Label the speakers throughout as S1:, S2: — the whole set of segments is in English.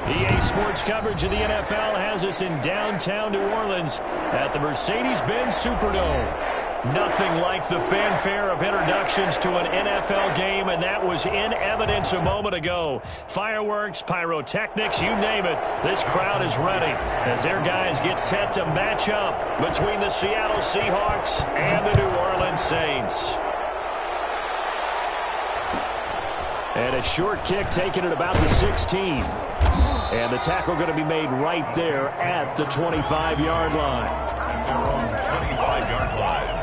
S1: EA Sports coverage of the NFL has us in downtown New Orleans at the Mercedes-Benz Superdome. Nothing like the fanfare of introductions to an NFL game, and that was in evidence a moment ago. Fireworks, pyrotechnics, you name it. This crowd is ready as their guys get set to match up between the Seattle Seahawks and the New Orleans Saints. And a short kick taken at about the 16. And the tackle going to be made right there at the 25-yard line.
S2: At their own 25-yard line.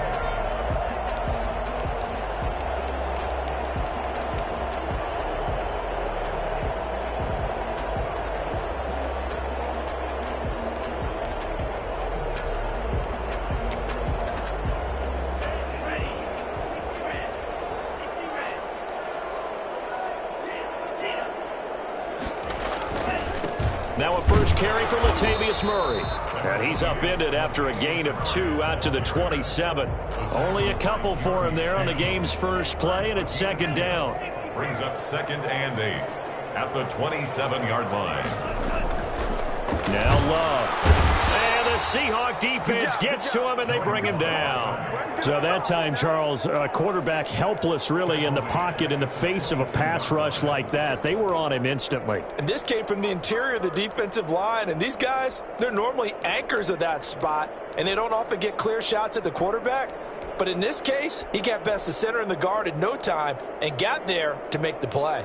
S1: Now a first carry for Latavius Murray. And he's upended after a gain of 2 out to the 27. Only a couple for him there on the game's first play, and it's second down.
S2: Brings up 2nd and 8 at the 27-yard line.
S1: Now Love. And the Seahawk defense gets to him, and they bring him down. So that time, Charles, quarterback helpless really in the pocket in the face of a pass rush like that. They were on him instantly.
S3: And this came from the interior of the defensive line. And these guys, they're normally anchors of that spot, and they don't often get clear shots at the quarterback. But in this case, he got past the center and the guard in no time and got there to make the play.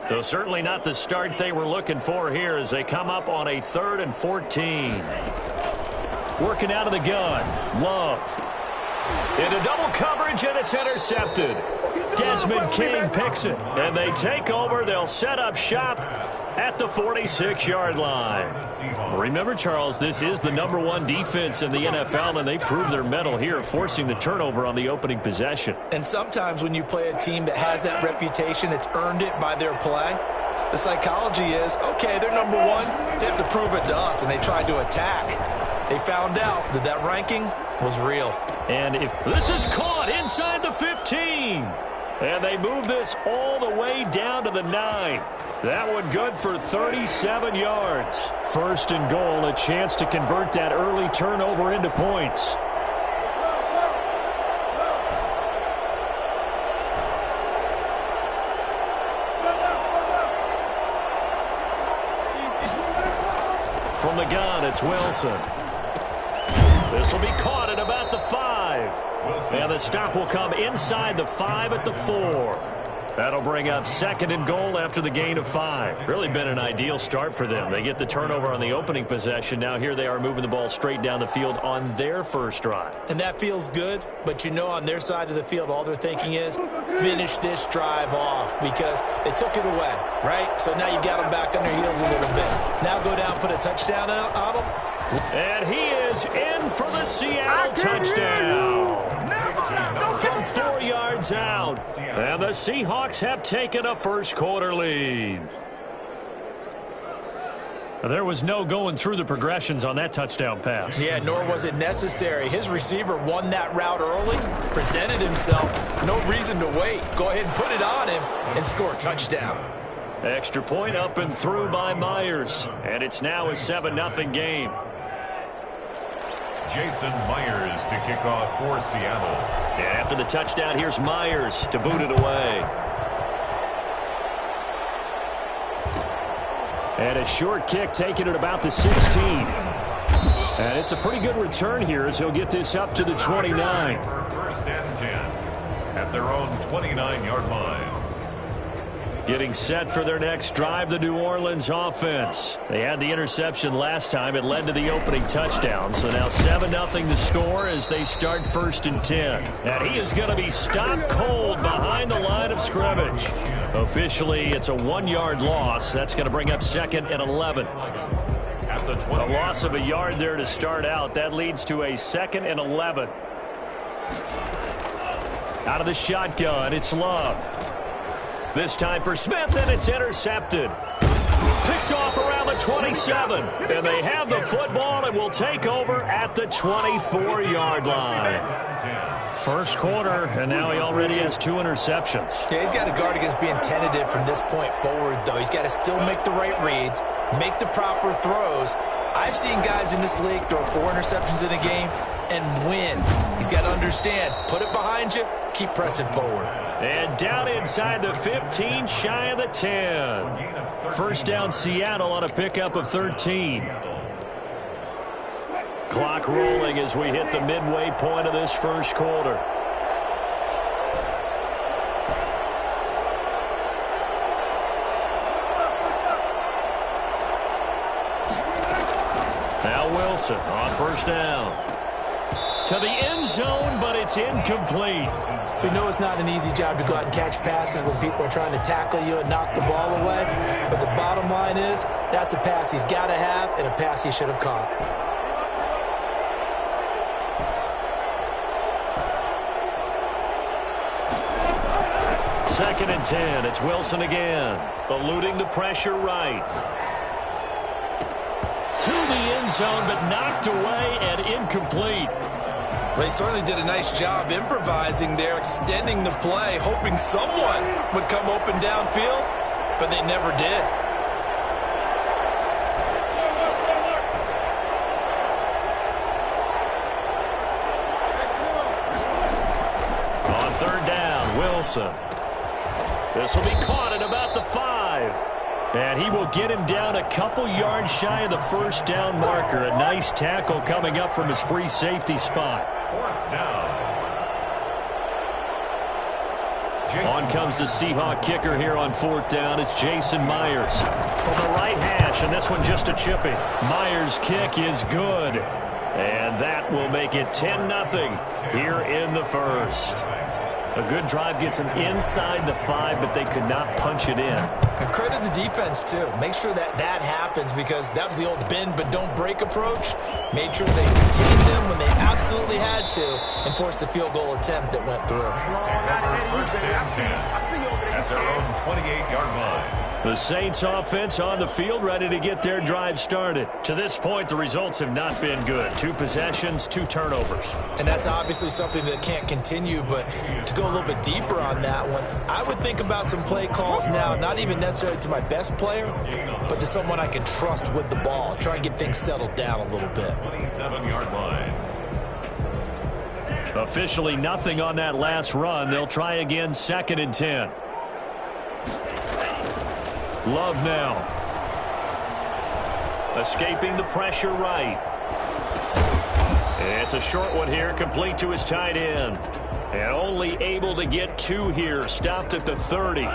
S1: So certainly not the start they were looking for here as they come up on a 3rd and 14. Working out of the gun. Love. Into double coverage, and it's intercepted. Desmond King picks it, and they take over. They'll set up shop at the 46-yard line. Remember, Charles, this is the #1 defense in the NFL, and they proved their mettle here, forcing the turnover on the opening possession.
S3: And sometimes when you play a team that has that reputation, that's earned it by their play, the psychology is, okay, they're #1. They have to prove it to us, and they tried to attack. They found out that that ranking was real.
S1: And if this is caught inside the 15. And they move this all the way down to the 9. That one good for 37 yards. 1st and goal, a chance to convert that early turnover into points. From the gun, it's Wilson. This will be caught at about the 5. And the stop will come inside the 5 at the 4. That'll bring up 2nd and goal after the gain of 5. Really been an ideal start for them. They get the turnover on the opening possession. Now here they are moving the ball straight down the field on their first drive.
S3: And that feels good, but you know on their side of the field all they're thinking is finish this drive off because they took it away, right? So now you got them back on their heels a little bit. Now go down, put a touchdown on them.
S1: And he is in for the Seattle touchdown. From 4 yards out. And the Seahawks have taken a first-quarter lead. There was no going through the progressions on that touchdown pass.
S3: Yeah, nor was it necessary. His receiver won that route early, presented himself. No reason to wait. Go ahead and put it on him and score a touchdown.
S1: Extra point up and through by Myers. And it's now a 7-0 game.
S2: Jason Myers to kick off for Seattle.
S1: And after the touchdown, here's Myers to boot it away. And a short kick taken at about the 16. And it's a pretty good return here as he'll get this up to the 29.
S2: For 1st and 10 at their own 29-yard line.
S1: Getting set for their next drive, the New Orleans offense. They had the interception last time. It led to the opening touchdown. So now 7-0 to score as they start 1st and 10. And he is going to be stopped cold behind the line of scrimmage. Officially, it's a 1-yard loss. That's going to bring up 2nd and 11. A loss of a yard there to start out. That leads to a 2nd and 11. Out of the shotgun, it's Love. This time for Smith, and it's intercepted. Picked off around the 27. And they have the football and will take over at the 24-yard line. First quarter, and now he already has 2 interceptions.
S3: Yeah, he's got to guard against being tentative from this point forward, though. He's got to still make the right reads, make the proper throws. I've seen guys in this league throw 4 interceptions in a game and win. He's got to understand, put it behind you, keep pressing forward.
S1: And down inside the 15, shy of the 10. First down, Seattle on a pickup of 13. Clock rolling as we hit the midway point of this first quarter. Now Wilson on first down. To the end zone, but it's incomplete.
S3: We know it's not an easy job to go out and catch passes when people are trying to tackle you and knock the ball away. But the bottom line is, that's a pass he's got to have and a pass he should have caught.
S1: Second and 10. It's Wilson again. Eluding the pressure right. To the end zone, but knocked away and incomplete.
S3: They certainly did a nice job improvising there, extending the play, hoping someone would come open downfield, but they never did.
S1: On third down, Wilson. This will be caught at about the 5. And he will get him down a couple yards shy of the first down marker. A nice tackle coming up from his free safety spot. On comes the Seahawk kicker here on fourth down. It's Jason Myers from the right hash, and this one just a chipping. Myers' kick is good. And that will make it 10-0 here in the first. A good drive gets them inside the 5, but they could not punch it in.
S3: And credit the defense, too. Make sure that that happens because that was the old bend but don't break approach. Made sure they contained them when they absolutely had to and forced the field goal attempt that went through.
S2: First and 10 at their own 28-yard line.
S1: The Saints offense on the field, ready to get their drive started. To this point, the results have not been good. 2 possessions, 2 turnovers.
S3: And that's obviously something that can't continue, but to go a little bit deeper on that one, I would think about some play calls now, not even necessarily to my best player, but to someone I can trust with the ball. Try and get things settled down a little bit.
S2: 27-yard line.
S1: Officially nothing on that last run. They'll try again, second and 10. Love now. Escaping the pressure right. It's a short one here, complete to his tight end. And only able to get 2 here, stopped at the 30.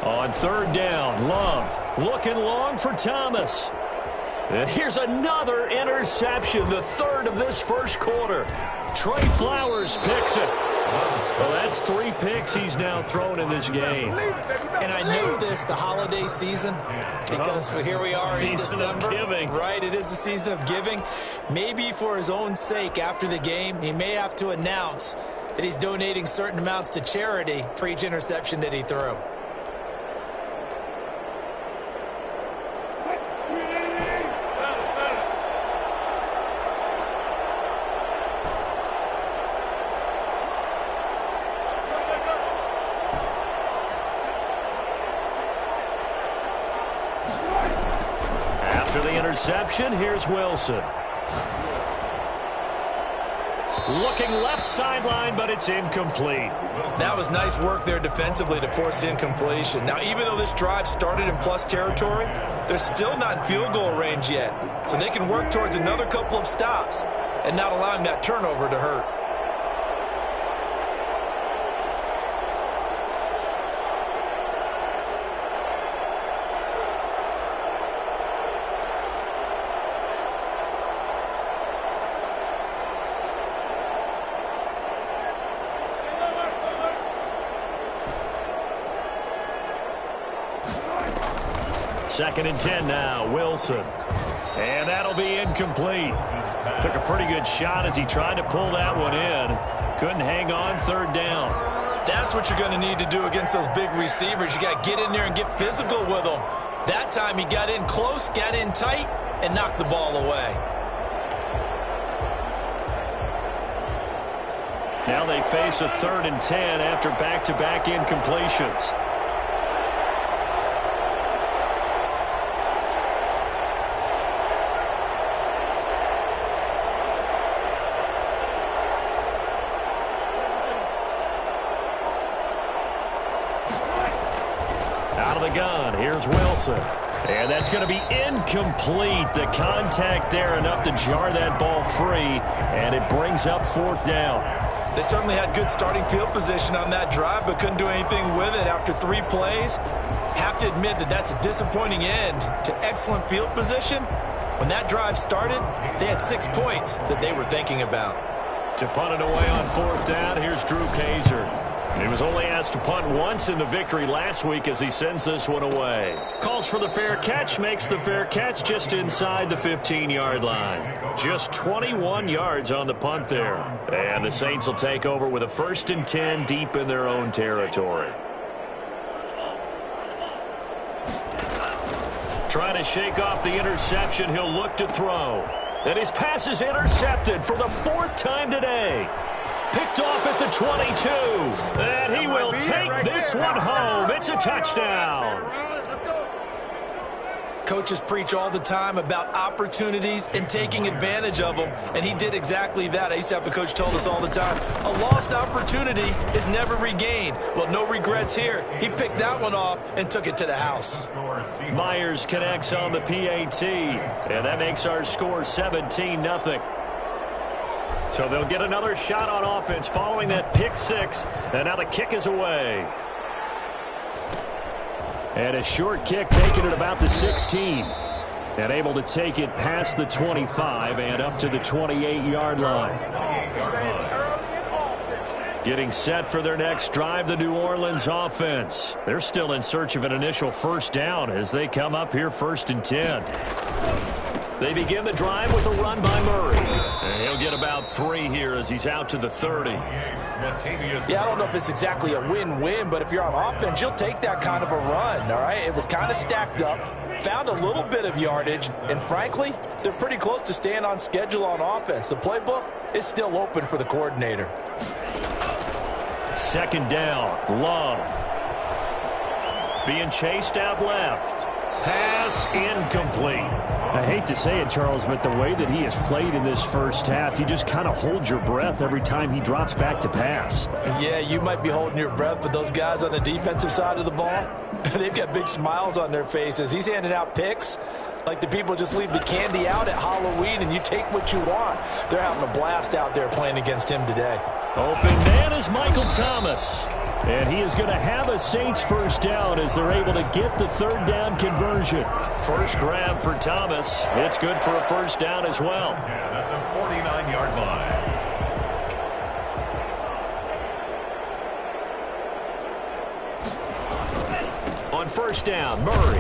S1: On third down, Love looking long for Thomas. And here's another interception, the 3rd of this first quarter. Trey Flowers picks it. Well, that's 3 picks he's now thrown in this game.
S3: And I know this, the holiday season, because here we are in December.
S1: Of giving.
S3: Right, it is the season of giving. Maybe for his own sake after the game, he may have to announce that he's donating certain amounts to charity for each interception that he threw.
S1: Interception. Here's Wilson. Looking left sideline, but it's incomplete.
S3: That was nice work there defensively to force incompletion. Now, even though this drive started in plus territory, they're still not in field goal range yet. So they can work towards another couple of stops and not allowing that turnover to hurt.
S1: Second and 10 now, Wilson. And that'll be incomplete. Took a pretty good shot as he tried to pull that one in. Couldn't hang on, third down.
S3: That's what you're going to need to do against those big receivers. You got to get in there and get physical with them. That time he got in close, got in tight, and knocked the ball away.
S1: Now they face a 3rd and 10 after back-to-back incompletions. Out of the gun, here's Wilson. And that's going to be incomplete. The contact there enough to jar that ball free, and it brings up 4th down.
S3: They certainly had good starting field position on that drive, but couldn't do anything with it after 3 plays. Have to admit that that's a disappointing end to excellent field position. When that drive started, they had 6 points that they were thinking about.
S1: To punt it away on 4th down, here's Drew Kaiser. He was only asked to punt once in the victory last week as he sends this one away. Calls for the fair catch, makes the fair catch just inside the 15-yard line. Just 21 yards on the punt there. And the Saints will take over with a 1st and 10 deep in their own territory. Trying to shake off the interception, he'll look to throw. And his pass is intercepted for the 4th time today. Picked off at the 22. And he will take this one home. It's a touchdown.
S3: Coaches preach all the time about opportunities and taking advantage of them, and he did exactly that. I used to have a coach told us all the time, a lost opportunity is never regained. Well, no regrets here. He picked that one off and took it to the house.
S1: Myers connects on the PAT, and that makes our score 17-0. So they'll get another shot on offense following that pick 6, and now the kick is away. And a short kick taken at about the 16. And able to take it past the 25 and up to the 28-yard line. Getting set for their next drive, the New Orleans offense. They're still in search of an initial 1st down as they come up here 1st and 10. They begin the drive with a run by Murray. And he'll get about 3 here as he's out to the 30.
S3: Yeah, I don't know if it's exactly a win-win, but if you're on offense, you'll take that kind of a run, all right? It was kind of stacked up, found a little bit of yardage, and frankly, they're pretty close to staying on schedule on offense. The playbook is still open for the coordinator.
S1: 2nd down, Love. Being chased out left. Pass incomplete.
S4: I hate to say it, Charles, but the way that he has played in this 1st half, you just kind of hold your breath every time he drops back to pass.
S3: Yeah, you might be holding your breath, but those guys on the defensive side of the ball, they've got big smiles on their faces. He's handing out picks like the people just leave the candy out at Halloween and you take what you want. They're having a blast out there playing against him today.
S1: Open man is Michael Thomas. And he is going to have a Saints 1st down as they're able to get the 3rd down conversion. First grab for Thomas. It's good for a 1st down as well.
S2: At the 49-yard line.
S1: On 1st down, Murray.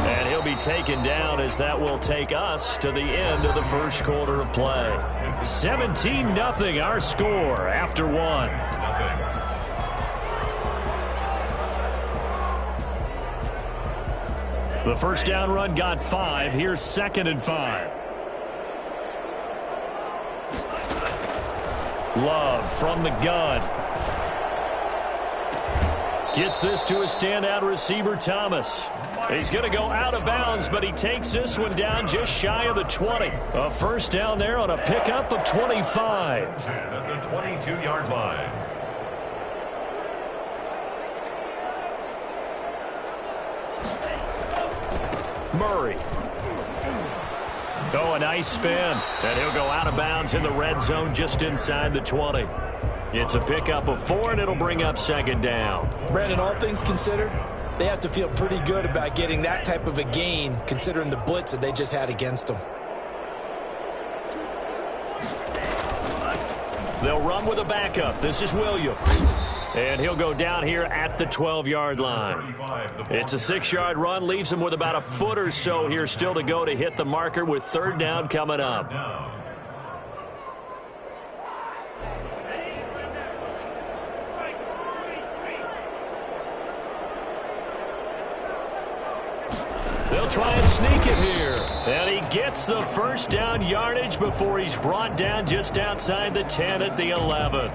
S1: And he'll be taken down as that will take us to the end of the 1st quarter of play. 17-0 our score after 1. The 1st down run got 5. Here's 2nd and 5. Love from the gun. Gets this to a standout receiver, Thomas. He's going to go out of bounds, but he takes this one down just shy of the 20. A 1st down there on a pickup of 25.
S2: At the 22-yard line.
S1: Murray. Oh, a nice spin. And he'll go out of bounds in the red zone just inside the 20. It's a pickup of 4, and it'll bring up 2nd down.
S3: Brandon, all things considered, they have to feel pretty good about getting that type of a gain, considering the blitz that they just had against them.
S1: They'll run with a backup. This is Williams. And he'll go down here at the 12-yard line. It's a 6-yard run, leaves him with about a foot or so here still to go to hit the marker with 3rd down coming up. They'll try and sneak it here. And he gets the first down yardage before he's brought down just outside the 10 at the 11.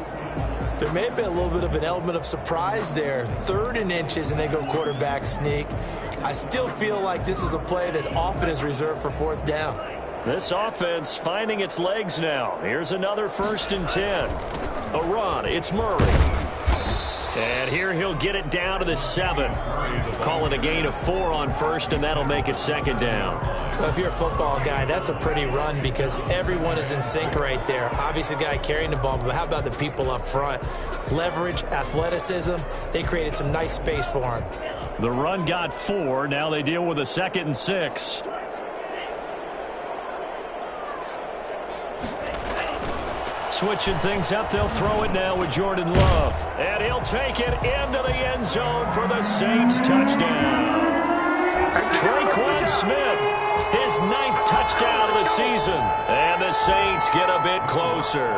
S3: There may have been a little bit of an element of surprise there. 3rd and inches, and they go quarterback sneak. I still feel like this is a play that often is reserved for 4th down.
S1: This offense finding its legs now. Here's another 1st and 10. A run. It's Murray. And here he'll get it down to the 7. Call it a gain of 4 on 1st, and that'll make it 2nd down.
S3: Well, if you're a football guy, that's a pretty run because everyone is in sync right there. Obviously, the guy carrying the ball, but how about the people up front? Leverage, athleticism, they created some nice space for him.
S1: The run got 4. Now they deal with a 2nd and 6. Switching things up, they'll throw it now with Jordan Love. And he'll take it into the end zone for the Saints touchdown. Traquan Smith, his 9th touchdown of the season. And the Saints get a bit closer.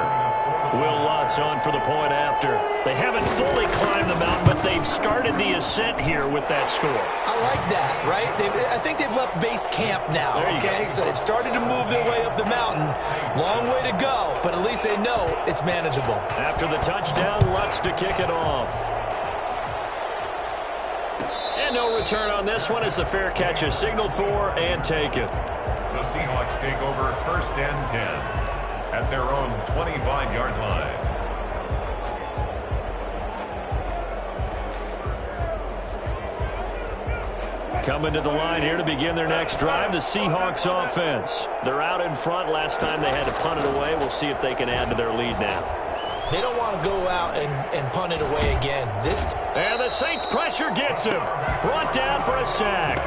S1: Will Lutz on for the point after. They haven't fully climbed the mountain, but they've started the ascent here with that score.
S3: I like that, right? I think they've left base camp now, okay? So they've started to move their way up the mountain. Long way to go, but at least they know it's manageable.
S1: After the touchdown, Lutz to kick it off. And no return on this one as the fair catch is signaled for and taken.
S2: The Seahawks take over 1st and 10 at their own 25-yard line.
S1: Coming to the line here to begin their next drive, the Seahawks offense. They're out in front. Last time they had to punt it away. We'll see if they can add to their lead now.
S3: They don't want to go out and punt it away again.
S1: And the Saints pressure gets him. Brought down for a sack.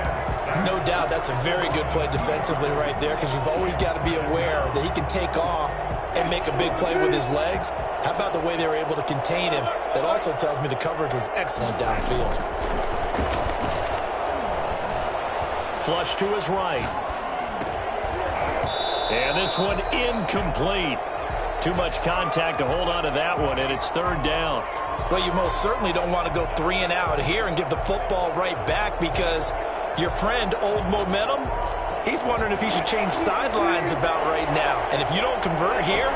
S3: No doubt that's a very good play defensively right there because you've always got to be aware that he can take off and make a big play with his legs. How about the way they were able to contain him? That also tells me the coverage was excellent downfield.
S1: Flush to his right. And this one incomplete. Too much contact to hold on to that one, and it's 3rd down.
S3: Well, you most certainly don't want to go 3 and out here and give the football right back because your friend, Old Momentum, he's wondering if he should change sidelines about right now. And if you don't convert here,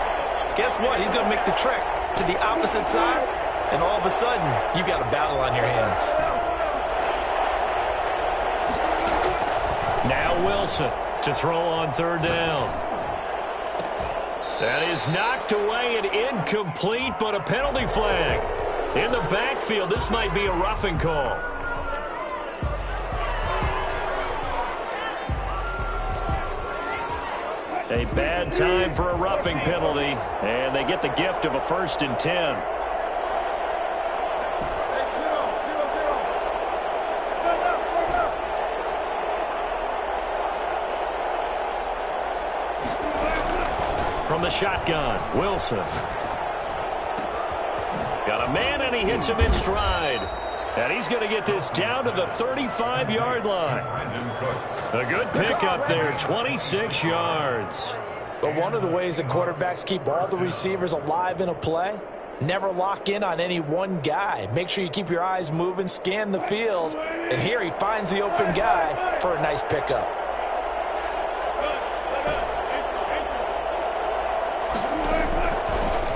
S3: guess what? He's going to make the trek to the opposite side, and all of a sudden, you've got a battle on your hands.
S1: Now Wilson to throw on 3rd down. That is knocked away and incomplete, but a penalty flag. In the backfield, this might be a roughing call. A bad time for a roughing penalty, and they get the gift of a 1st and 10. From the shotgun, Wilson. Got a man, and he hits him in stride. And he's going to get this down to the 35-yard line. A good pickup there, 26 yards.
S3: But one of the ways that quarterbacks keep all the receivers alive in a play, never lock in on any one guy. Make sure you keep your eyes moving, scan the field. And here he finds the open guy for a nice pickup.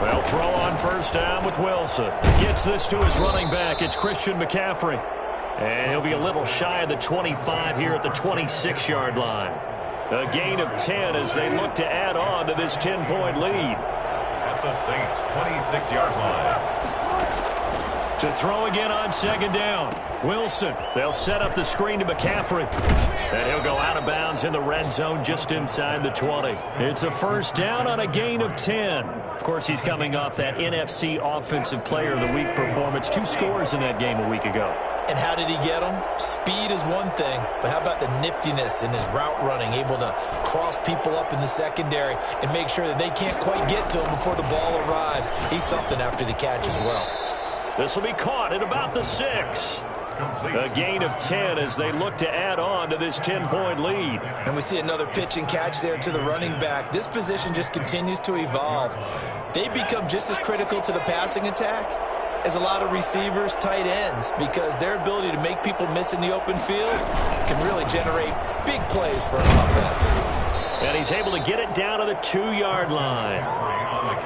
S1: Well, throw on 1st down with Wilson. Gets this to his running back. It's Christian McCaffrey. And he'll be a little shy of the 25 here at the 26-yard line. A gain of 10 as they look to add on to this 10-point lead.
S2: At the Saints' 26-yard line.
S1: To throw again on 2nd down. Wilson. They'll set up the screen to McCaffrey. And he'll go out of bounds in the red zone just inside the 20. It's a 1st down on a gain of 10. Of course, he's coming off that NFC Offensive Player of the Week performance. 2 scores in that game a week ago.
S3: And how did he get them? Speed is one thing, but how about the niftiness in his route running, able to cross people up in the secondary and make sure that they can't quite get to him before the ball arrives. He's something after the catch as well.
S1: This will be caught at about the 6. A gain of 10 as they look to add on to this 10-point lead.
S3: And we see another pitch and catch there to the running back. This position just continues to evolve. They become just as critical to the passing attack is a lot of receivers, tight ends, because their ability to make people miss in the open field can really generate big plays for an offense.
S1: And he's able to get it down to the 2-yard line.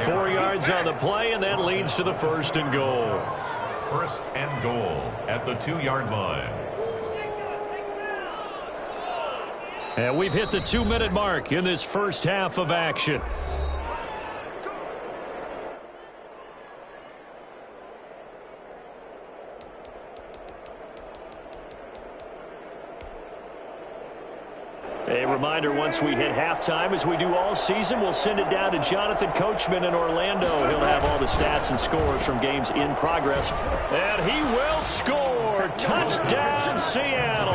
S1: 4 yards on the play, and that leads to the 1st and goal.
S2: 1st and goal at the 2-yard line.
S1: And we've hit the 2-minute mark in this first half of action. A reminder, once we hit halftime, as we do all season, we'll send it down to Jonathan Coachman in Orlando. He'll have all the stats and scores from games in progress. And he will score. Touchdown, Seattle.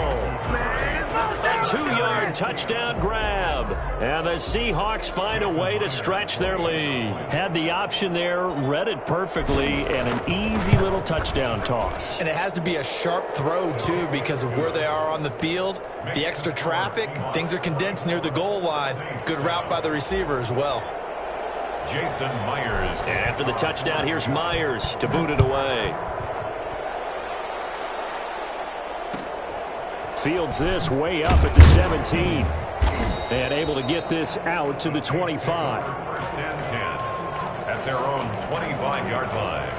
S1: A 2-yard touchdown grab. And the Seahawks find a way to stretch their lead. Had the option there, read it perfectly, and an easy little touchdown toss.
S3: And it has to be a sharp throw, too, because of where they are on the field. The extra traffic, things are condensed near the goal line. Good route by the receiver as well.
S2: Jason Myers.
S1: And after the touchdown, here's Myers to boot it away. Fields this way up at the 17. And able to get this out to the 25.
S2: 1st and 10 at their own 25-yard line.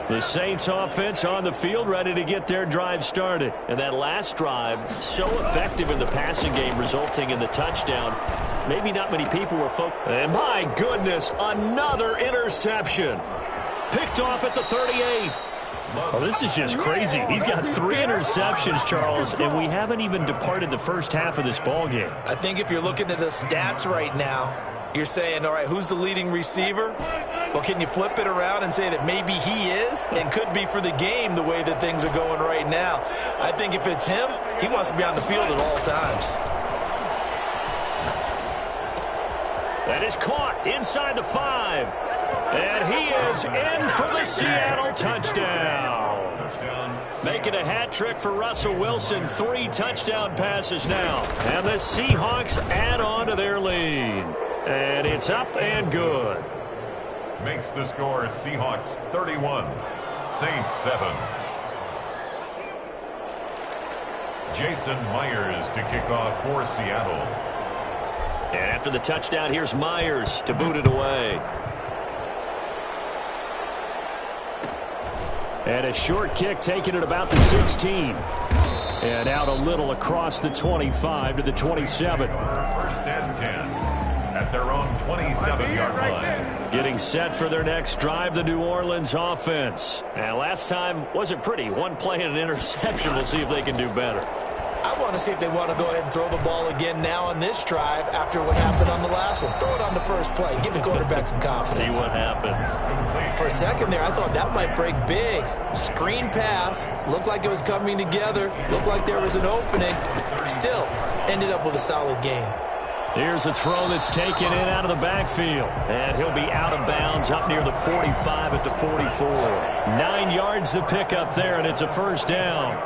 S1: The Saints offense on the field, ready to get their drive started. And that last drive, so effective in the passing game, resulting in the touchdown. Maybe not many people were focused. And my goodness, another interception. Picked off at the 38. Oh, this is just crazy. He's got 3 interceptions, Charles, and we haven't even departed the first half of this ball game.
S3: I think if you're looking at the stats right now, you're saying, all right, who's the leading receiver? Well, can you flip it around and say that maybe he is and could be for the game the way that things are going right now? I think if it's him, he wants to be on the field at all times.
S1: That is caught inside the 5. And he is in for the Seattle touchdown. Making a hat trick for Russell Wilson. 3 touchdown passes now. And the Seahawks add on to their lead. And it's up and good.
S2: Makes the score Seahawks 31, Saints 7. Jason Myers to kick off for Seattle.
S1: And after the touchdown, here's Myers to boot it away. And a short kick taken at about the 16. And out a little across the 25 to the 27.
S2: 1st and 10 at their own 27-yard line.
S1: Getting set for their next drive, the New Orleans offense. And last time wasn't pretty. 1 play and an interception. We'll see if they can do better.
S3: I want to see if they want to go ahead and throw the ball again now on this drive after what happened on the last one. Throw it on the first play. Give the quarterback some confidence.
S1: See what happens.
S3: For a second there, I thought that might break big. Screen pass. Looked like it was coming together. Looked like there was an opening. Still, ended up with a solid game.
S1: Here's a throw that's taken in out of the backfield. And he'll be out of bounds up near the 45 at the 44. 9 yards to pick up there, and it's a 1st down.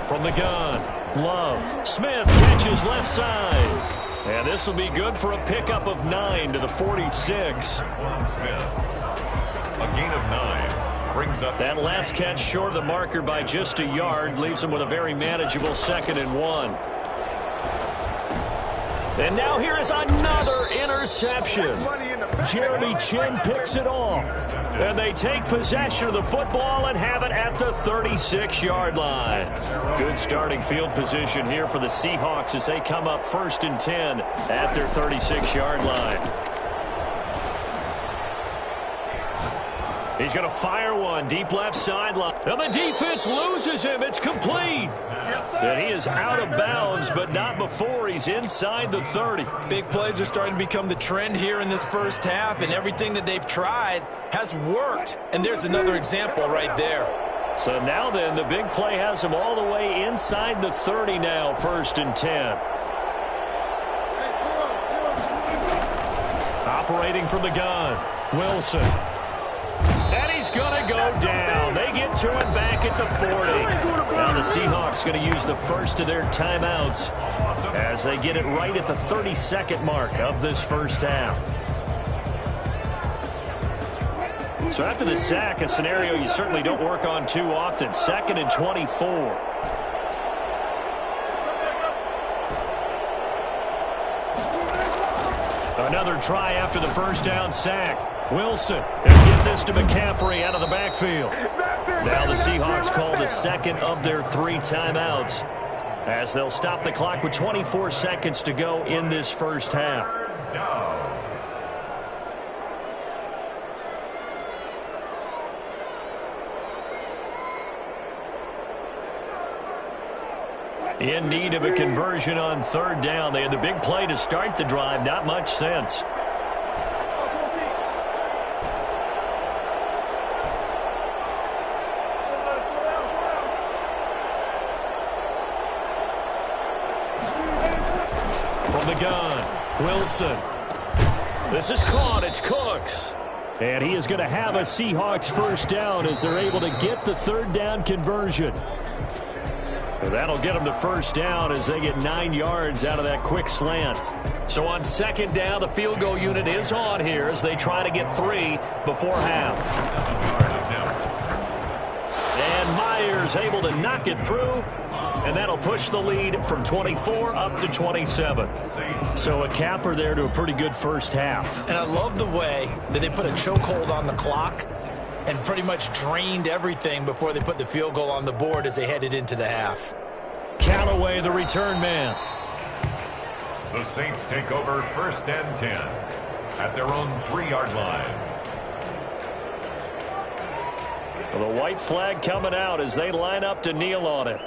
S1: From the gun, Love. Smith catches left side. And this will be good for a pickup of 9 to the 46.
S2: Smith, a gain of 9, brings up
S1: that last catch short of the marker by just a yard, leaves him with a very manageable 2nd and 1. And now here is another interception. Jeremy Chin picks it off. And they take possession of the football and have it at the 36-yard line. Good starting field position here for the Seahawks as they come up 1st and 10 at their 36-yard line. He's going to fire one deep left sideline. And the defense loses him. It's complete. And he is out of bounds, but not before he's inside the 30.
S3: Big plays are starting to become the trend here in this first half, and everything that they've tried has worked. And there's another example right there.
S1: So now then, the big play has him all the way inside the 30 now, 1st and 10. Operating from the gun, Wilson. And he's going to go down. They get to him back at the 40. Now the Seahawks going to use the first of their timeouts as they get it right at the 32nd mark of this first half. So after the sack, a scenario you certainly don't work on too often. 2nd and 24. Another try after the first down sack. Wilson, and get this to McCaffrey out of the backfield. Now the Seahawks call the second of their 3 timeouts as they'll stop the clock with 24 seconds to go in this first half. In need of a conversion on 3rd down. They had the big play to start the drive. Not much sense. From the gun, Wilson. This is caught. It's Cooks. And he is going to have a Seahawks first down as they're able to get the 3rd down conversion. That'll get them the first down as they get 9 yards out of that quick slant. So on 2nd down, the field goal unit is on here as they try to get 3 before half. And Myers able to knock it through, and that'll push the lead from 24 up to 27. So a capper there to a pretty good first half.
S3: And I love the way that they put a chokehold on the clock and pretty much drained everything before they put the field goal on the board as they headed into the half.
S1: Callaway, the return man.
S2: The Saints take over 1st and 10 at their own 3-yard line.
S1: Well, the white flag coming out as they line up to kneel on it.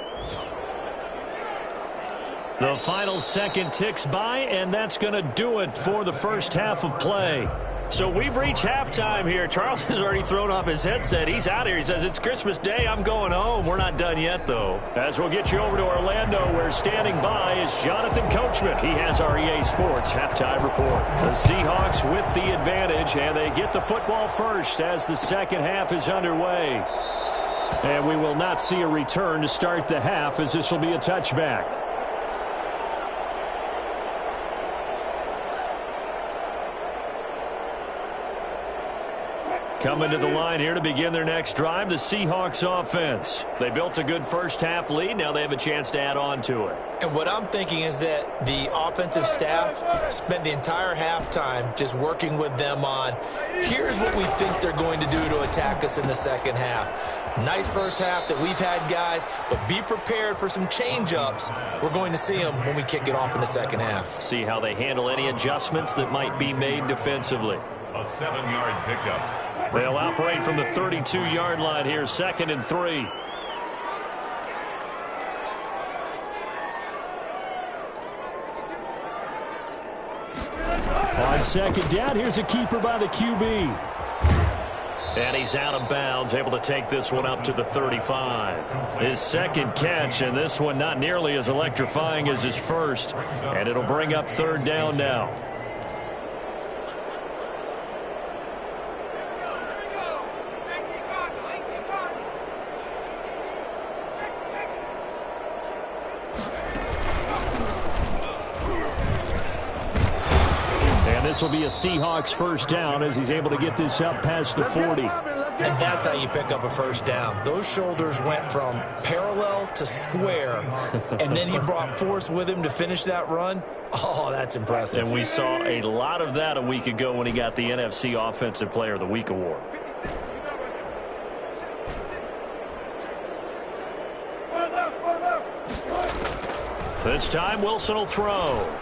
S1: The final second ticks by, and that's going to do it for the first half of play. So we've reached halftime here. Charles has already thrown off his headset. He's out here. He says, it's Christmas Day. I'm going home. We're not done yet, though. As we'll get you over to Orlando, where standing by is Jonathan Coachman. He has our EA Sports halftime report. The Seahawks with the advantage, and they get the football first as the second half is underway. And we will not see a return to start the half, as this will be a touchback. Coming to the line here to begin their next drive, the Seahawks offense. They built a good first half lead. Now they have a chance to add on to it.
S3: And what I'm thinking is that the offensive staff spent the entire halftime just working with them on, here's what we think they're going to do to attack us in the second half. Nice first half that we've had, guys, but be prepared for some change-ups. We're going to see them when we kick it off in the second half.
S1: See how they handle any adjustments that might be made defensively.
S2: A 7-yard pickup.
S1: They'll operate from the 32-yard line here, 2nd and 3. On 2nd down, here's a keeper by the QB. And he's out of bounds, able to take this one up to the 35. His second catch, and this one not nearly as electrifying as his first. And it'll bring up 3rd down now. This will be a Seahawks first down as he's able to get this up past the 40.
S3: And that's how you pick up a first down. Those shoulders went from parallel to square, and then he brought force with him to finish that run. Oh, that's impressive.
S1: And we saw a lot of that a week ago when he got the NFC Offensive Player of the Week award. This time, Wilson will throw.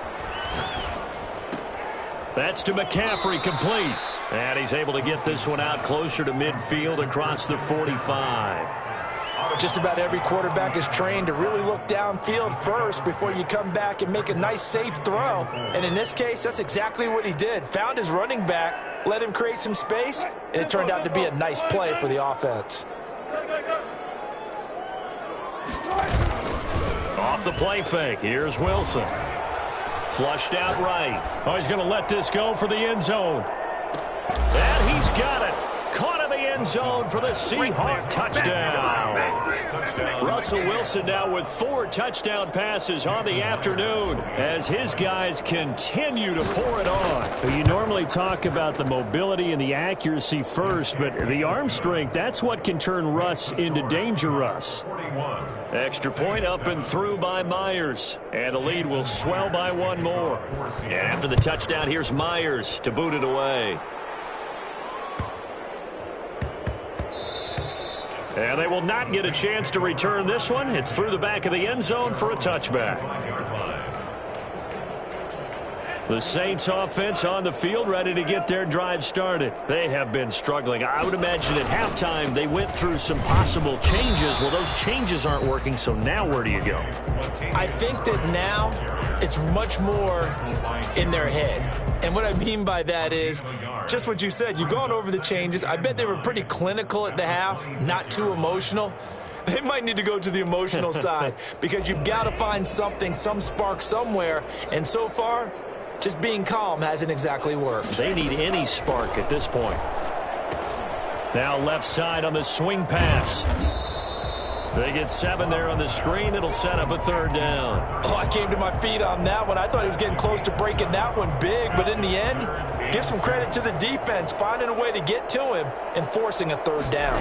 S1: That's to McCaffrey, complete. And he's able to get this one out closer to midfield across the 45.
S3: Just about every quarterback is trained to really look downfield first before you come back and make a nice, safe throw. And in this case, that's exactly what he did. Found his running back, let him create some space, and it turned out to be a nice play for the offense.
S1: Off the play fake, here's Wilson. Flushed out right. Oh, he's going to let this go for the end zone. And he's got it. Caught in the end zone for the Seahawk touchdown. Russell Wilson now with 4 touchdown passes on the afternoon as his guys continue to pour it on.
S4: You normally talk about the mobility and the accuracy first, but the arm strength, that's what can turn Russ into danger Russ.
S1: Extra point up and through by Myers. And the lead will swell by 1 more. And after the touchdown, here's Myers to boot it away. And they will not get a chance to return this one. It's through the back of the end zone for a touchback. The Saints offense on the field ready to get their drive started. They have been struggling. I would imagine at halftime they went through some possible changes. Well, those changes aren't working, so now where do you go?
S3: I think that now it's much more in their head. And what I mean by that is just what you said. You've gone over the changes. I bet they were pretty clinical at the half, not too emotional. They might need to go to the emotional side because you've got to find something, some spark somewhere. And so far, just being calm hasn't exactly worked.
S1: They need any spark at this point. Now left side on the swing pass. They get 7 there on the screen. It'll set up a 3rd down.
S3: Oh, I came to my feet on that one. I thought he was getting close to breaking that one big, but in the end, give some credit to the defense, finding a way to get to him and forcing a 3rd down.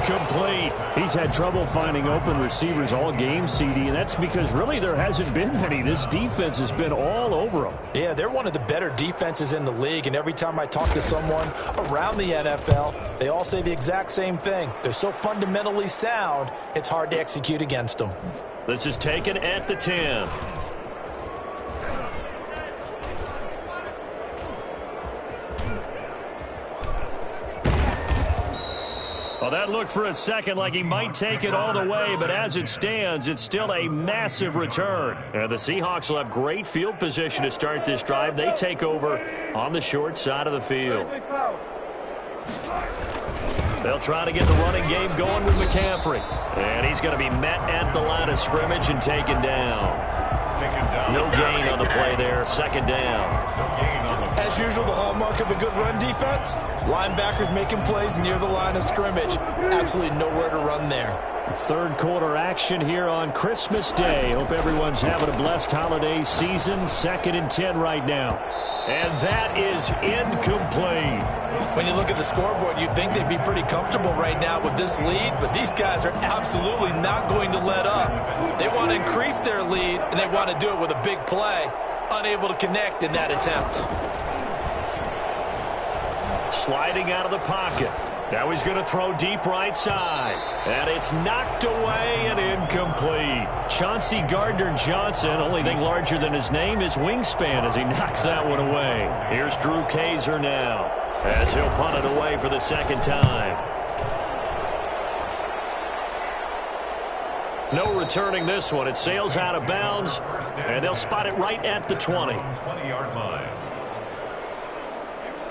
S1: Complete.
S4: He's had trouble finding open receivers all game, CD, and that's because really there hasn't been many. This defense has been all over them.
S3: Yeah, they're one of the better defenses in the league, and every time I talk to someone around the NFL, they all say the exact same thing. They're so fundamentally sound, it's hard to execute against them.
S1: This is taken at the 10. Well, that looked for a second like he might take it all the way, but as it stands, it's still a massive return. And the Seahawks will have great field position to start this drive. They take over on the short side of the field. They'll try to get the running game going with McCaffrey. And he's going to be met at the line of scrimmage and taken down. No gain on the play there. 2nd down.
S3: As usual, the hallmark of a good run defense, linebackers making plays near the line of scrimmage. Absolutely nowhere to run there.
S4: 3rd quarter action here on Christmas Day. Hope everyone's having a blessed holiday season. 2nd and 10 right now.
S1: And that is incomplete.
S3: When you look at the scoreboard, you'd think they'd be pretty comfortable right now with this lead, but these guys are absolutely not going to let up. They want to increase their lead, and they want to do it with a big play. Unable to connect in that attempt.
S1: Sliding out of the pocket. Now he's going to throw deep right side. And it's knocked away and incomplete. Chauncey Gardner-Johnson, only thing larger than his name is wingspan as he knocks that one away. Here's Drew Kaiser now as he'll punt it away for the 2nd time. No returning this one. It sails out of bounds, and they'll spot it right at the 20.
S2: 20-yard line.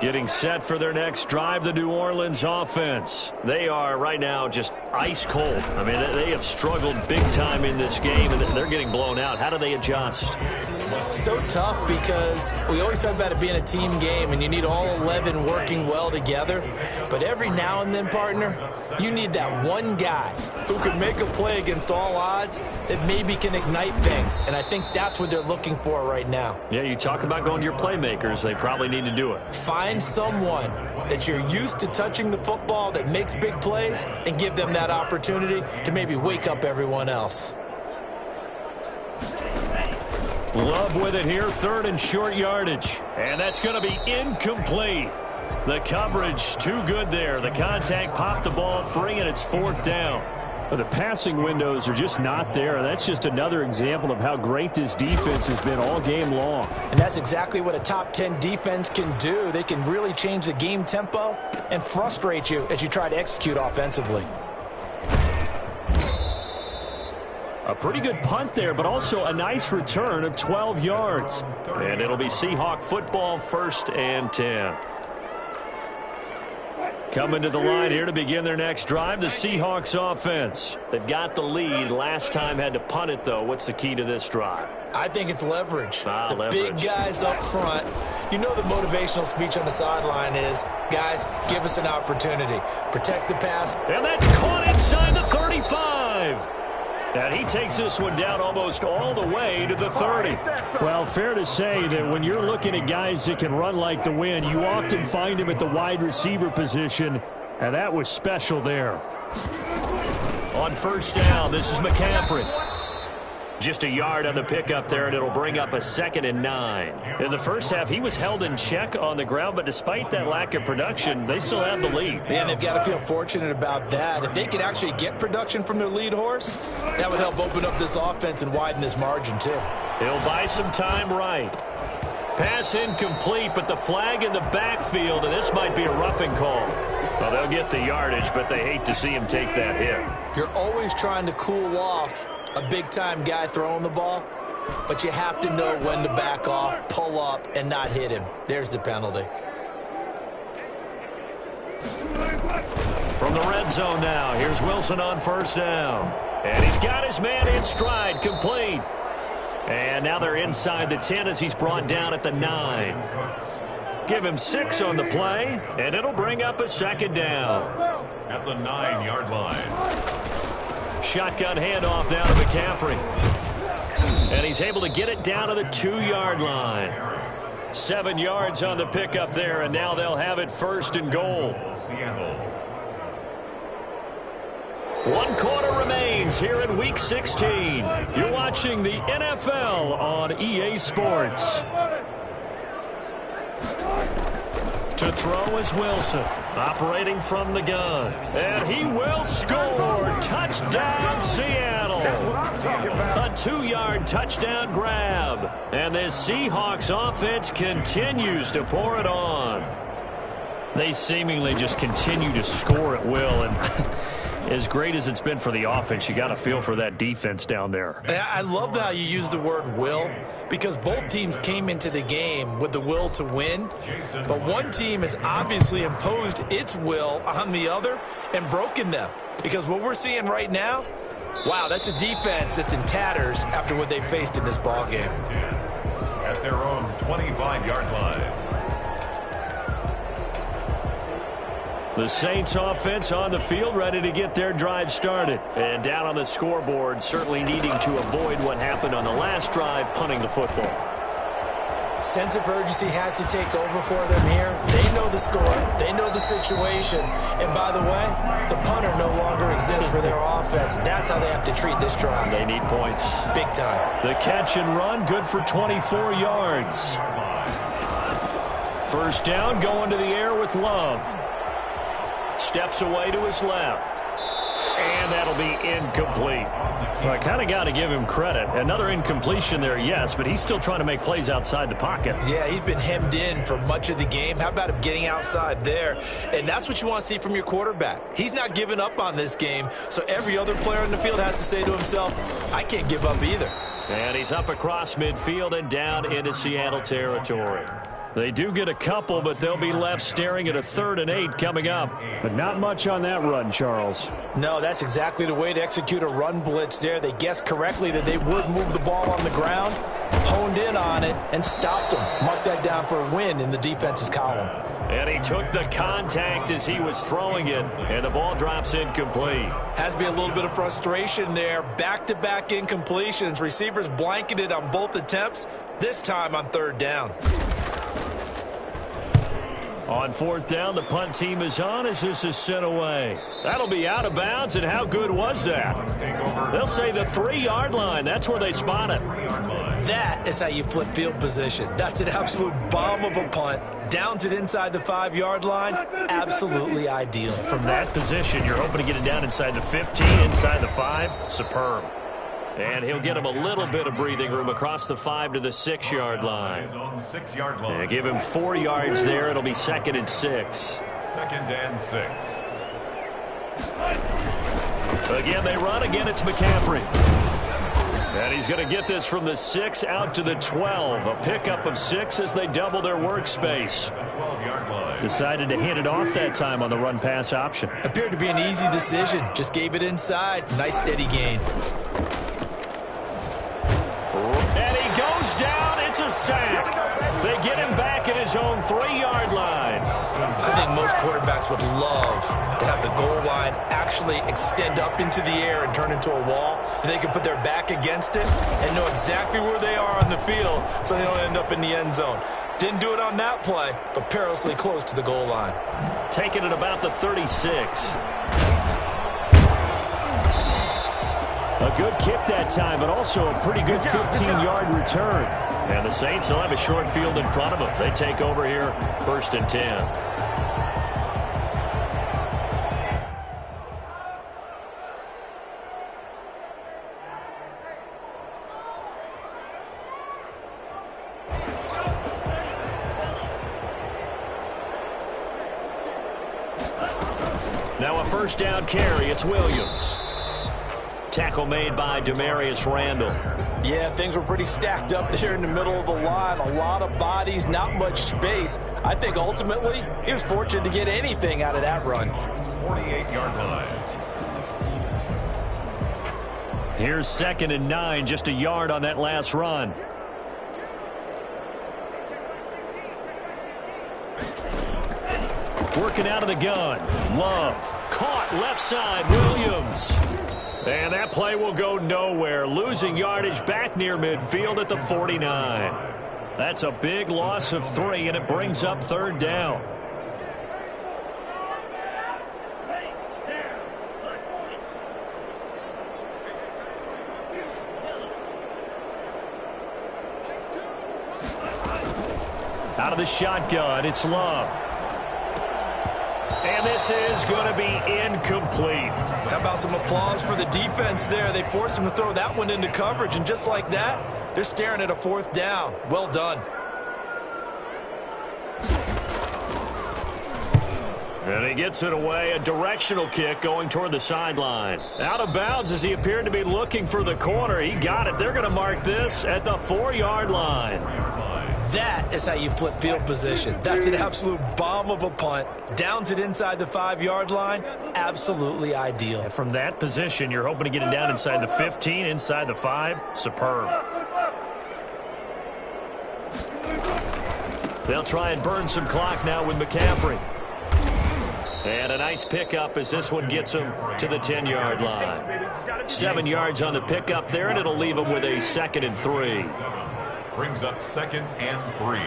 S1: Getting set for their next drive, the New Orleans offense. They are right now just ice cold. I mean, they have struggled big time in this game, and they're getting blown out. How do they adjust?
S3: So tough because we always talk about it being a team game, and you need all 11 working well together. But every now and then, partner, you need that one guy who can make a play against all odds that maybe can ignite things. And I think that's what they're looking for right now.
S1: Yeah, you talk about going to your playmakers. They probably need to do it.
S3: Find someone that you're used to touching the football that makes big plays and give them that opportunity to maybe wake up everyone else.
S1: Love with it here, 3rd and short yardage. And that's going to be incomplete. The coverage too good there. The contact popped the ball free, and it's 4th down.
S4: But the passing windows are just not there. That's just another example of how great this defense has been all game long.
S3: And that's exactly what a top 10 defense can do. They can really change the game tempo and frustrate you as you try to execute offensively.
S4: A pretty good punt there, but also a nice return of 12 yards.
S1: And it'll be Seahawk football, 1st and 10. Coming to the line here to begin their next drive, the Seahawks offense. They've got the lead. Last time had to punt it, though. What's the key to this drive?
S3: I think it's leverage.
S1: Leverage.
S3: Big guys up front. You know the motivational speech on the sideline is, guys, give us an opportunity. Protect the pass.
S1: And that's caught inside the 35. And he takes this one down almost all the way to the 30.
S4: Well, fair to say that when you're looking at guys that can run like the wind, you often find him at the wide receiver position, and that was special there.
S1: On first down, this is McCaffrey. Just a yard on the pickup there, and it'll bring up a 2nd and 9. In the first half, he was held in check on the ground, but despite that lack of production, they still have the lead.
S3: Man, they've got to feel fortunate about that. If they could actually get production from their lead horse, that would help open up this offense and widen this margin, too.
S1: He'll buy some time right. Pass incomplete, but the flag in the backfield, and this might be a roughing call. Well, they'll get the yardage, but they hate to see him take that hit.
S3: You're always trying to cool off a big-time guy throwing the ball, but you have to know when to back off, pull up, and not hit him. There's the penalty.
S1: From the red zone now, here's Wilson on first down. And he's got his man in stride, complete. And now they're inside the 10 as he's brought down at the 9. Give him 6 on the play, and it'll bring up a 2nd down.
S2: At the 9-yard line.
S1: Shotgun handoff now to McCaffrey. And he's able to get it down to the 2-yard line. 7 yards on the pickup there, and now they'll have it 1st and goal.
S2: Seattle.
S1: 1 quarter remains here in Week 16. You're watching the NFL on EA Sports. To throw is Wilson, operating from the gun. And he will score. Touchdown, Seattle. A 2-yard touchdown grab. And this Seahawks offense continues to pour it on. They seemingly just continue to score at will. And as great as it's been for the offense, you got to feel for that defense down there.
S3: I love how you use the word will, because both teams came into the game with the will to win, but one team has obviously imposed its will on the other and broken them. Because what we're seeing right now, wow, that's a defense that's in tatters after what they faced in this ball game.
S2: At their own 25-yard line.
S1: The Saints offense on the field, ready to get their drive started. And down on the scoreboard, certainly needing to avoid what happened on the last drive, punting the football.
S3: Sense of urgency has to take over for them here. They know the score. They know the situation. And by the way, the punter no longer exists for their offense. That's how they have to treat this drive.
S1: They need points.
S3: Big time.
S1: The catch and run, good for 24 yards. First down, going to the air with Love. Steps away to his left. And that'll be incomplete. Well, I kind of got to give him credit. Another incompletion there, yes, but he's still trying to make plays outside the pocket.
S3: Yeah, he's been hemmed in for much of the game. How about him getting outside there? And that's what you want to see from your quarterback. He's not giving up on this game, so every other player in the field has to say to himself, I can't give up either.
S1: And he's up across midfield and down into Seattle territory. They do get a couple, but they'll be left staring at a 3rd and 8 coming up.
S4: But not much on that run, Charles.
S3: No, that's exactly the way to execute a run blitz there. They guessed correctly that they would move the ball on the ground, honed in on it, and stopped them. Mark that down for a win in the defense's column.
S1: And he took the contact as he was throwing it, and the ball drops incomplete.
S3: Has to be a little bit of frustration there. Back-to-back incompletions. Receivers blanketed on both attempts, this time on 3rd down.
S1: On 4th down, the punt team is on as this is sent away. That'll be out of bounds, and how good was that? They'll say the 3-yard line. That's where they spot it.
S3: That is how you flip field position. That's an absolute bomb of a punt. Downs it inside the 5-yard line. Absolutely ideal.
S1: From that position, you're hoping to get it down inside the 15, inside the 5. Superb. And he'll get him a little bit of breathing room across the 5 to the 6-yard line. Yeah, give him 4 yards there. It'll be 2nd and 6.
S2: 2nd and 6.
S1: Again, they run. Again, it's McCaffrey. And he's going to get this from the 6 out to the 12. A pickup of 6 as they double their workspace. Decided to hand it off that time on the run-pass option.
S3: Appeared to be an easy decision. Just gave it inside. Nice steady gain.
S1: And he goes down. It's a sack. They get him back at his own 3-yard line.
S3: I think most quarterbacks would love to have the goal line actually extend up into the air and turn into a wall. And they can put their back against it and know exactly where they are on the field so they don't end up in the end zone. Didn't do it on that play, but perilously close to the goal line.
S1: Taking it about the 36.
S4: A good kick that time, but also a pretty good 15-yard return.
S1: And the Saints will have a short field in front of them. They take over here, 1st and 10. Now a 1st down carry. It's Williams. Tackle made by Demarius Randall.
S3: Yeah, things were pretty stacked up there in the middle of the line. A lot of bodies, not much space. I think ultimately he was fortunate to get anything out of that run.
S2: 48-yard line.
S1: Here's 2nd and 9, just a yard on that last run. Working out of the gun. Love. Caught left side. Williams. And that play will go nowhere. Losing yardage back near midfield at the 49. That's a big loss of 3, and it brings up 3rd down. Out of the shotgun, it's Love. And this is going to be incomplete.
S3: How about some applause for the defense there? They forced him to throw that one into coverage, and just like that, they're staring at a 4th down. Well done.
S1: And he gets it away, a directional kick going toward the sideline. Out of bounds as he appeared to be looking for the corner. He got it. They're going to mark this at the 4-yard line.
S3: That is how you flip field position. That's an absolute bomb of a punt. Downs it inside the 5-yard line. Absolutely ideal.
S1: And from that position, you're hoping to get it down inside the 15, inside the 5. Superb. They'll try and burn some clock now with McCaffrey. And a nice pickup as this one gets him to the 10-yard line. 7 yards on the pickup there, and it'll leave him with a 2nd and 3.
S2: Brings up 2nd and 3.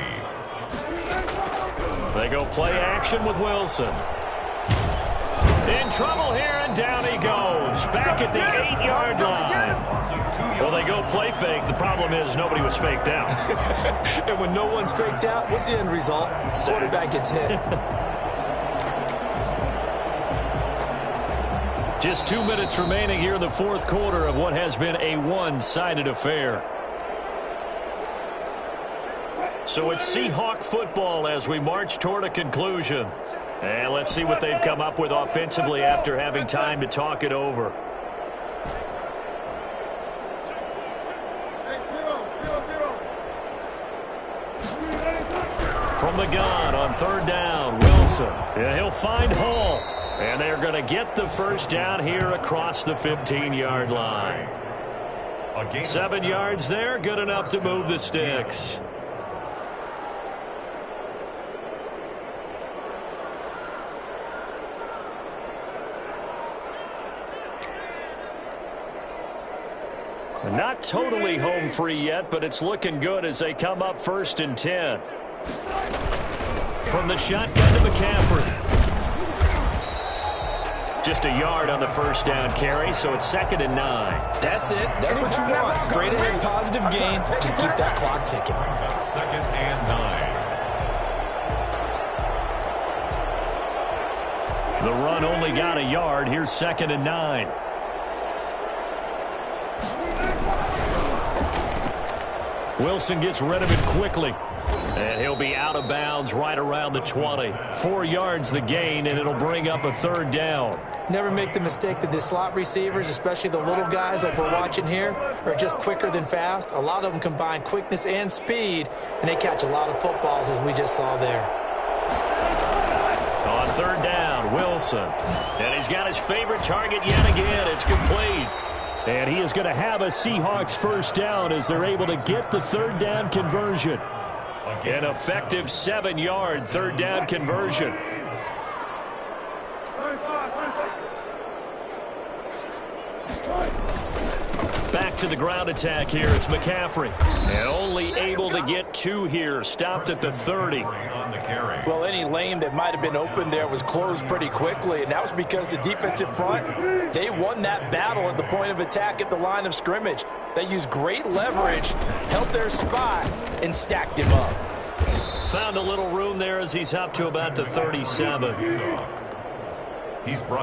S1: They go play action with Wilson. In trouble here, and down he goes. Back at the 8-yard line. Well, they go play fake. The problem is nobody was faked out.
S3: And when no one's faked out, what's the end result? Quarterback gets hit.
S1: Just 2 minutes remaining here in the 4th quarter of what has been a one-sided affair. So it's Seahawk football as we march toward a conclusion. And let's see what they've come up with offensively after having time to talk it over. From the gun on 3rd down, Wilson. And he'll find Hall. And they're going to get the 1st down here across the 15-yard line. 7 yards there, good enough to move the sticks. Not totally home free yet, but it's looking good as they come up 1st and 10. From the shotgun to McCaffrey. Just a yard on the 1st down carry, so it's 2nd and 9.
S3: That's it. That's what you want. Straight ahead positive gain. Just keep that clock ticking.
S2: 2nd and 9.
S1: The run only got a yard. Here's 2nd and 9. Wilson gets rid of it quickly. And he'll be out of bounds right around the 20. 4 yards the gain, and it'll bring up a third down.
S3: Never make the mistake that the slot receivers, especially the little guys like we're watching here, are just quicker than fast. A lot of them combine quickness and speed, and they catch a lot of footballs, as we just saw there.
S1: On third down, Wilson. And he's got his favorite target yet again. It's complete.
S4: And he is going to have a Seahawks first down as they're able to get the third down conversion.
S1: An effective 7-yard third down conversion. Back to the ground attack here. It's McCaffrey. And only able to get 2 here. Stopped at the 30.
S3: Well, any lane that might have been open there was closed pretty quickly, and that was because the defensive front, they won that battle at the point of attack at the line of scrimmage. They used great leverage, held their spot, and stacked him up.
S1: Found a little room there as he's up to about the 37.
S2: He's brought